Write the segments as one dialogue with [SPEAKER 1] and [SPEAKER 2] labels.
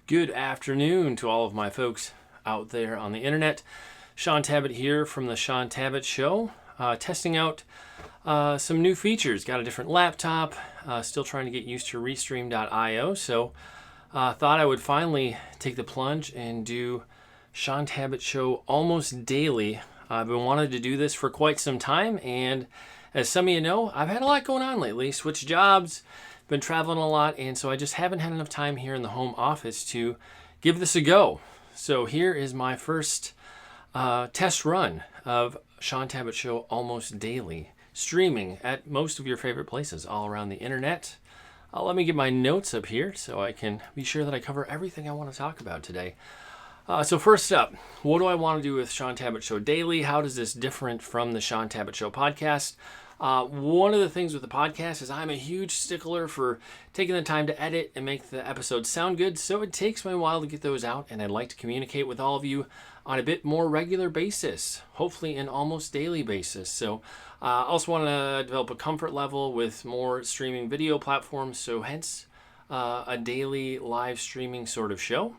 [SPEAKER 1] Good afternoon to all of my folks out there on the internet. Shaun Tabatt here from the Shaun Tabatt Show, testing out some new features. Got a different laptop, still trying to get used to Restream.io, so thought I would finally take the plunge and do Shaun Tabatt Show almost daily. I've been wanting to do this for quite some time, and as some of you know, I've had a lot going on lately. Switched jobs, been traveling a lot, and so I just haven't had enough time here in the home office to give this a go. So here is my first test run of Shaun Tabatt Show almost daily, streaming at most of your favorite places all around the internet. Let me get my notes up here so I can be sure that I cover everything I want to talk about today. So first up, what do I want to do with Shaun Tabatt Show Daily? How does this different from the Shaun Tabatt Show podcast? One of the things with the podcast is I'm a huge stickler for taking the time to edit and make the episodes sound good, so it takes me a while to get those out, and I'd like to communicate with all of you on a bit more regular basis, hopefully an almost daily basis. So I also want to develop a comfort level with more streaming video platforms, so hence a daily live streaming sort of show.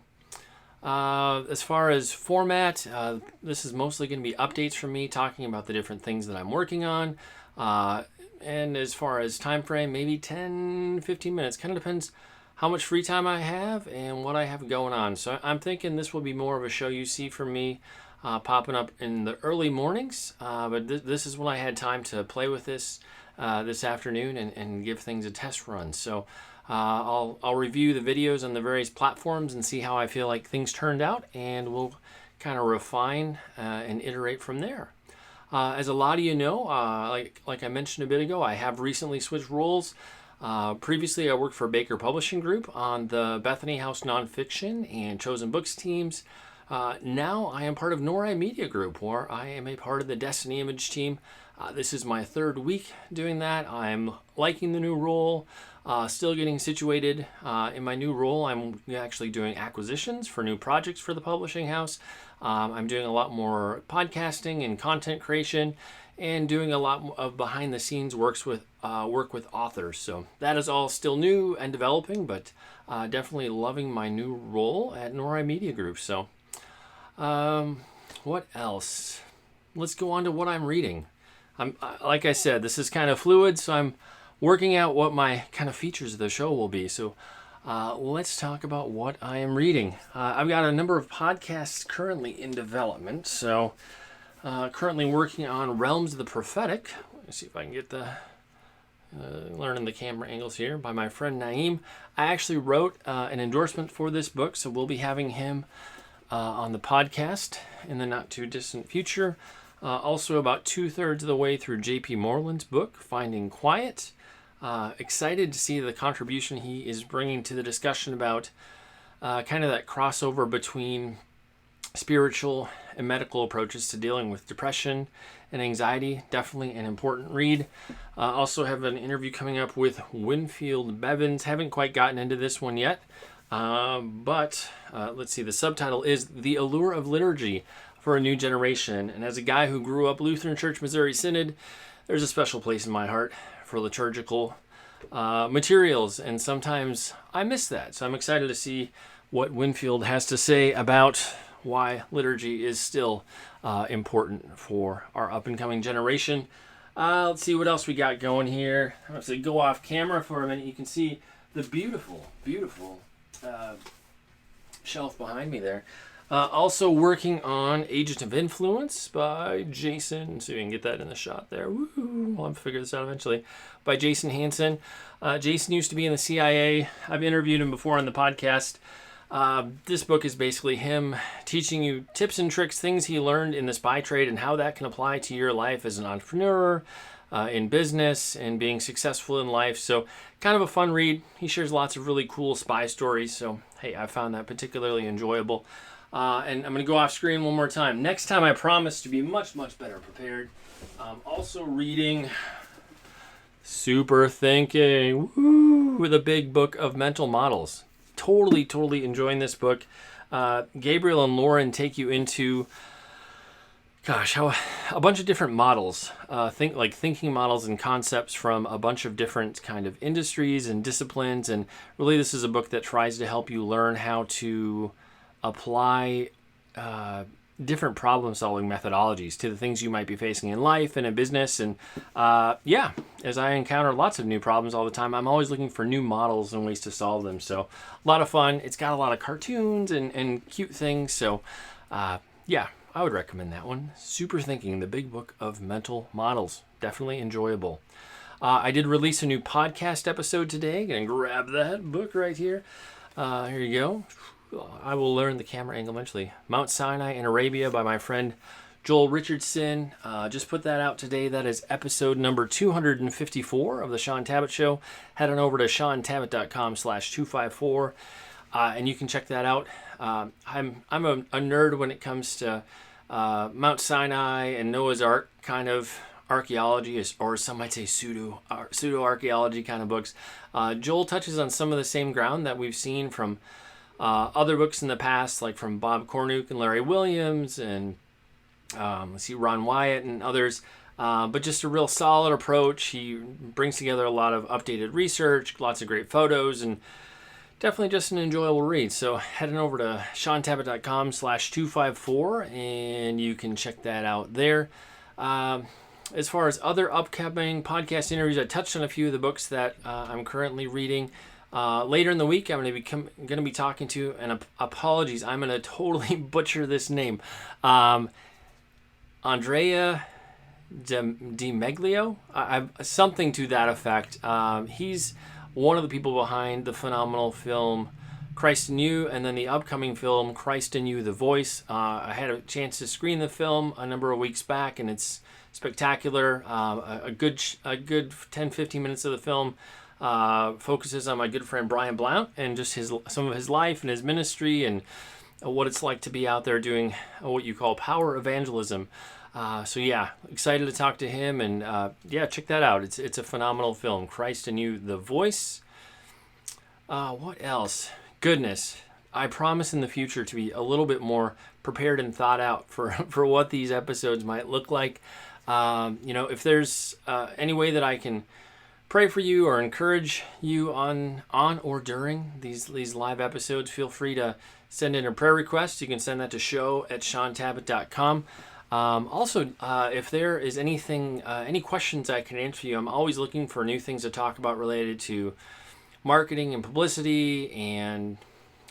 [SPEAKER 1] As far as format, this is mostly going to be updates from me talking about the different things that I'm working on. And as far as time frame, maybe 10-15 minutes. Kind of depends how much free time I have and what I have going on. So I'm thinking this will be more of a show you see from me popping up in the early mornings. But this is when I had time to play with this afternoon and give things a test run. So I'll review the videos on the various platforms and see how I feel like things turned out, and we'll kind of refine and iterate from there. As a lot of you know, like I mentioned a bit ago, I have recently switched roles. Previously, I worked for Baker Publishing Group on the Bethany House Nonfiction and Chosen Books teams. Now I am part of Nori Media Group, where I am a part of the Destiny Image team. This is my third week doing that. I'm liking the new role, still getting situated in my new role. I'm actually doing acquisitions for new projects for the publishing house. I'm doing a lot more podcasting and content creation, and doing a lot of behind the scenes work with authors. So that is all still new and developing, but definitely loving my new role at Nori Media Group. So what else? Let's go on to what I'm reading. Like I said, this is kind of fluid, so I'm working out what my kind of features of the show will be. So let's talk about what I am reading. I've got a number of podcasts currently in development. So currently working on Realms of the Prophetic. Let's see if I can get the learning the camera angles here, by my friend Naeem. I actually wrote an endorsement for this book, so we'll be having him on the podcast in the not too distant future. Also about 2/3 of the way through J.P. Moreland's book, Finding Quiet. Excited to see the contribution he is bringing to the discussion about kind of that crossover between spiritual and medical approaches to dealing with depression and anxiety. Definitely an important read. Also have an interview coming up with Winfield Bevins. Haven't quite gotten into this one yet, but let's see. The subtitle is The Allure of Liturgy for a New Generation. And as a guy who grew up Lutheran Church Missouri Synod, there's a special place in my heart for liturgical materials, and sometimes I miss that. So I'm excited to see what Winfield has to say about why liturgy is still important for our up-and-coming generation. Let's see what else we got going here. Let's go off camera for a minute. You can see the beautiful, beautiful shelf behind me there. Also working on Agent of Influence by Jason. So you can get that in the shot there. Woo! I'll have to figure this out eventually. By Jason Hansen. Jason used to be in the CIA. I've interviewed him before on the podcast. This book is basically him teaching you tips and tricks, things he learned in the spy trade, and how that can apply to your life as an entrepreneur, in business, and being successful in life. So kind of a fun read. He shares lots of really cool spy stories. So, hey, I found that particularly enjoyable. And I'm going to go off screen one more time. Next time I promise to be much, much better prepared. Also reading Super Thinking, with a big book of mental models. Totally enjoying this book. Gabriel and Lauren take you into how a bunch of different models, thinking models and concepts from a bunch of different kind of industries and disciplines. And really, this is a book that tries to help you learn how to apply different problem-solving methodologies to the things you might be facing in life and in business. And as I encounter lots of new problems all the time, I'm always looking for new models and ways to solve them. So a lot of fun. It's got a lot of cartoons and cute things. So I would recommend that one. Super Thinking, the Big Book of Mental Models. Definitely enjoyable. I did release a new podcast episode today. Gonna grab that book right here. Here you go. I will learn the camera angle eventually. Mount Sinai in Arabia by my friend Joel Richardson. Just put that out today. That is episode number 254 of the Shaun Tabatt Show. Head on over to shauntabatt.com/254. And you can check that out. I'm a nerd when it comes to Mount Sinai and Noah's Ark kind of archaeology, or some might say pseudo archaeology kind of books. Joel touches on some of the same ground that we've seen from other books in the past, like from Bob Cornuke and Larry Williams and Ron Wyatt and others. But just a real solid approach. He brings together a lot of updated research, lots of great photos, and definitely just an enjoyable read. So heading over to shauntabatt.com/254 and you can check that out there. As far as other upcoming podcast interviews, I touched on a few of the books that I'm currently reading. Later in the week, I'm going to be talking to, and apologies, I'm going to totally butcher this name, Andrea Di Meglio, something to that effect. He's one of the people behind the phenomenal film Christ in You, and then the upcoming film Christ in You, The Voice. I had a chance to screen the film a number of weeks back, and it's spectacular. A good 10-15 minutes of the film focuses on my good friend Brian Blount and just some of his life and his ministry and what it's like to be out there doing what you call power evangelism. Excited to talk to him, and check that out. It's a phenomenal film, Christ in You, The Voice. What else? Goodness, I promise in the future to be a little bit more prepared and thought out for what these episodes might look like. If there's any way that I can pray for you or encourage you on or during these live episodes, feel free to send in a prayer request. You can send that to show@shauntabatt.com. Also, if there is anything, any questions I can answer you, I'm always looking for new things to talk about related to marketing and publicity and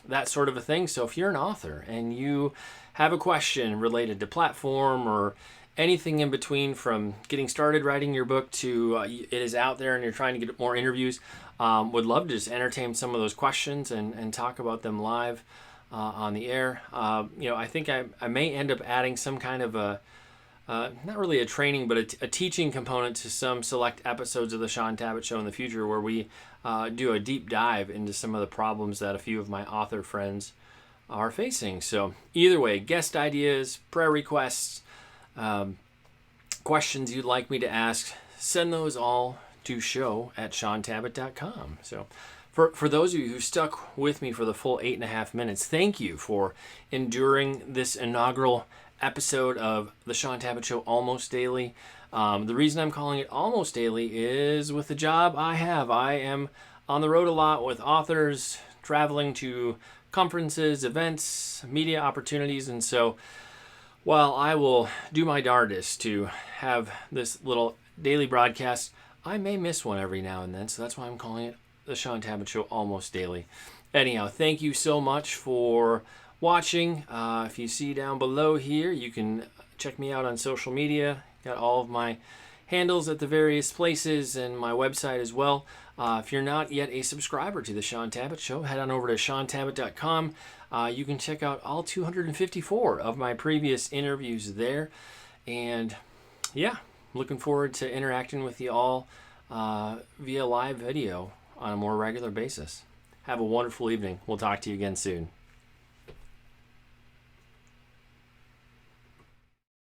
[SPEAKER 1] that sort of a thing. So if you're an author and you have a question related to platform or anything in between, from getting started writing your book to it is out there and you're trying to get more interviews, would love to just entertain some of those questions and talk about them live on the air. I think I may end up adding some kind of not really a training, but a teaching component to some select episodes of the Shaun Tabatt Show in the future, where we do a deep dive into some of the problems that a few of my author friends are facing. So either way, guest ideas, prayer requests, questions you'd like me to ask, send those all to show@shauntabatt.com. So for those of you who stuck with me for the full 8.5 minutes, thank you for enduring this inaugural episode of the Shaun Tabatt Show Almost Daily. The reason I'm calling it Almost Daily is with the job I have. I am on the road a lot with authors, traveling to conferences, events, media opportunities, and so while I will do my darndest to have this little daily broadcast, I may miss one every now and then, so that's why I'm calling it the Shaun Tabatt Show Almost Daily. Anyhow, thank you so much for watching. If you see down below here, you can check me out on social media. Got all of my handles at the various places and my website as well. If you're not yet a subscriber to the Shaun Tabatt Show, head on over to shauntabatt.com. You can check out all 254 of my previous interviews there. And looking forward to interacting with you all via live video on a more regular basis. Have a wonderful evening. We'll talk to you again soon.